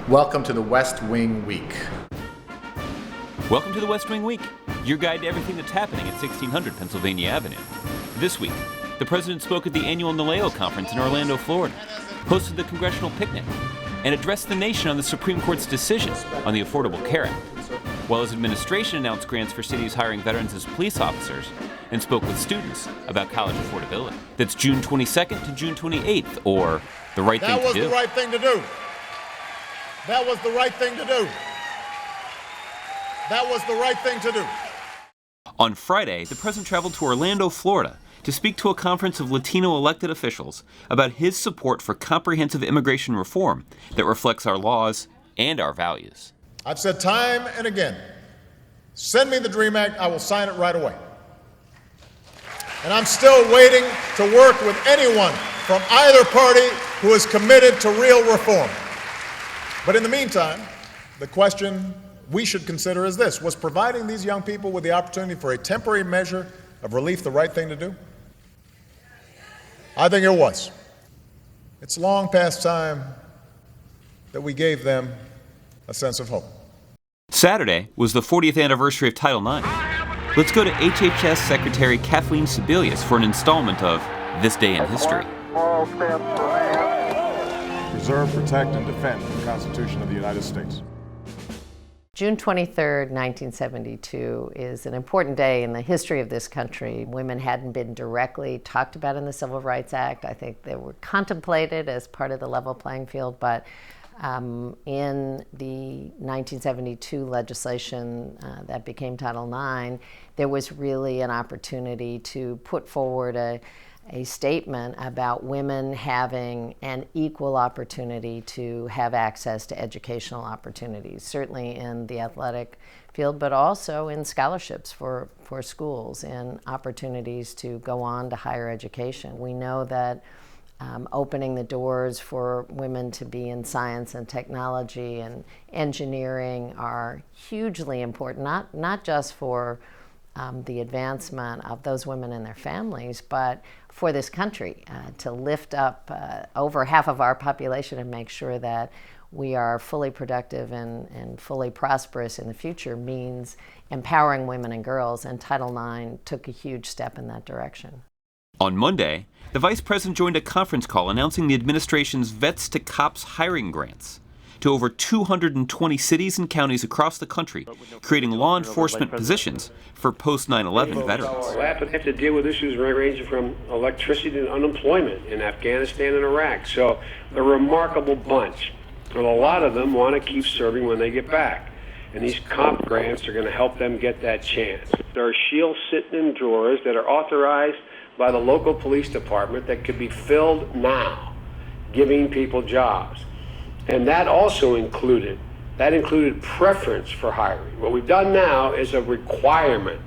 Welcome to the West Wing Week. Welcome to the West Wing Week, your guide to everything that's happening at 1600 Pennsylvania Avenue. This week, the president spoke at the annual NALEO conference in Orlando, Florida, hosted the Congressional Picnic, and addressed the nation on the Supreme Court's decision on the Affordable Care Act, while his administration announced grants for cities hiring veterans as police officers and spoke with students about college affordability. That's June 22nd to June 28th, or the right thing to do. That was the right thing to do. That was the right thing to do. That was the right thing to do. On Friday, the president traveled to Orlando, Florida, to speak to a conference of Latino elected officials about his support for comprehensive immigration reform that reflects our laws and our values. I've said time and again, send me the DREAM Act, I will sign it right away. And I'm still waiting to work with anyone from either party who is committed to real reform. But in the meantime, the question we should consider is this: was providing these young people with the opportunity for a temporary measure of relief the right thing to do? I think it was. It's long past time that we gave them a sense of hope. Saturday was the 40th anniversary of Title IX. Let's go to HHS Secretary Kathleen Sebelius for an installment of This Day in History. Preserve, protect, and defend the Constitution of the United States. June 23rd, 1972 is an important day in the history of this country. Women hadn't been directly talked about in the Civil Rights Act. I think they were contemplated as part of the level playing field, but in the 1972 legislation that became Title IX, there was really an opportunity to put forward a statement about women having an equal opportunity to have access to educational opportunities, certainly in the athletic field, but also in scholarships for schools and opportunities to go on to higher education. We know that opening the doors for women to be in science and technology and engineering are hugely important, not just for the advancement of those women and their families, but for this country, to lift up over half of our population and make sure that we are fully productive and fully prosperous in the future means empowering women and girls, and Title IX took a huge step in that direction. On Monday, the vice president joined a conference call announcing the administration's Vets to Cops hiring grants to over 220 cities and counties across the country, creating law enforcement positions for post-9/11 veterans. We'll have to deal with issues ranging from electricity to unemployment in Afghanistan and Iraq. So a remarkable bunch. And a lot of them want to keep serving when they get back. And these comp grants are going to help them get that chance. There are shields sitting in drawers that are authorized by the local police department that could be filled now, giving people jobs. And that also included preference for hiring. What we've done now is a requirement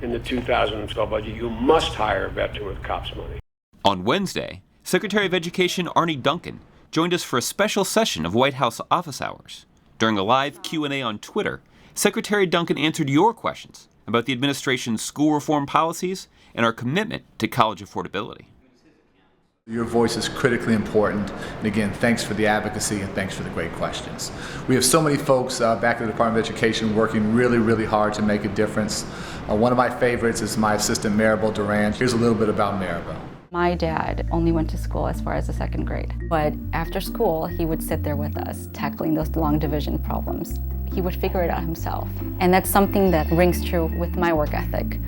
in the 2012 budget. You must hire a veteran with COPS money. On Wednesday, Secretary of Education Arne Duncan joined us for a special session of White House office hours. During a live Q&A on Twitter, Secretary Duncan answered your questions about the administration's school reform policies and our commitment to college affordability. Your voice is critically important, and again, thanks for the advocacy and thanks for the great questions. We have so many folks back at the Department of Education working really, really hard to make a difference. One of my favorites is my assistant, Maribel Duran. Here's a little bit about Maribel. My dad only went to school as far as the second grade, but after school, he would sit there with us, tackling those long division problems. He would figure it out himself, and that's something that rings true with my work ethic.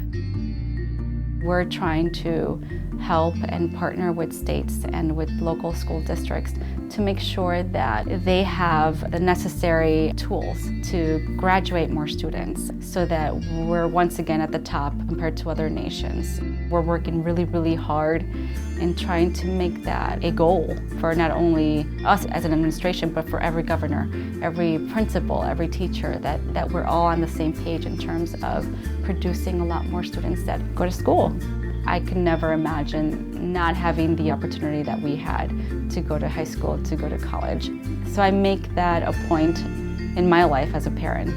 We're trying to help and partner with states and with local school districts to make sure that they have the necessary tools to graduate more students so that we're once again at the top compared to other nations. We're working really, really hard in trying to make that a goal for not only us as an administration, but for every governor, every principal, every teacher, that we're all on the same page in terms of producing a lot more students that go to school. I could never imagine not having the opportunity that we had to go to high school, to go to college. So I make that a point in my life as a parent.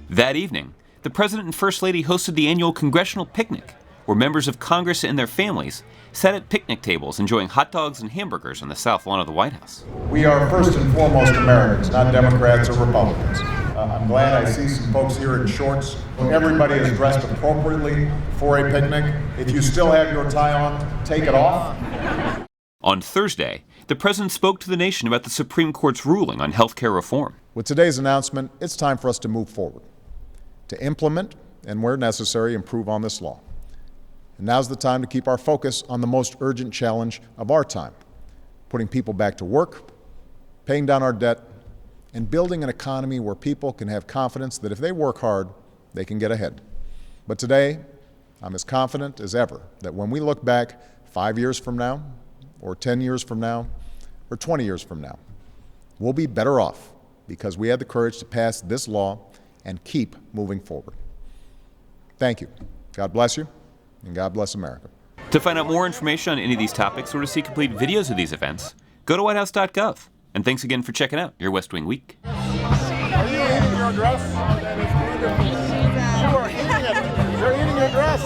That evening, the President and First Lady hosted the annual Congressional Picnic, where members of Congress and their families sat at picnic tables enjoying hot dogs and hamburgers on the south lawn of the White House. We are first and foremost Americans, not Democrats or Republicans. I'm glad I see some folks here in shorts. Everybody is dressed appropriately for a picnic. If you still have your tie on, take it off. On Thursday, the president spoke to the nation about the Supreme Court's ruling on health care reform. With today's announcement, it's time for us to move forward, to implement and, where necessary, improve on this law. And now's the time to keep our focus on the most urgent challenge of our time, putting people back to work, paying down our debt, and building an economy where people can have confidence that if they work hard, they can get ahead. But today, I'm as confident as ever that when we look back 5 years from now, or 10 years from now, or 20 years from now, we'll be better off because we had the courage to pass this law and keep moving forward. Thank you. God bless you, and God bless America. To find out more information on any of these topics or to see complete videos of these events, go to whitehouse.gov. And thanks again for checking out your West Wing Week. Are you eating your dress? That is wonderful. You are eating it. You're eating your dress.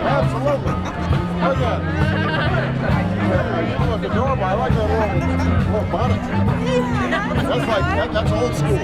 Absolutely. Look at it. You look adorable. I like that little bonnet. That's old school.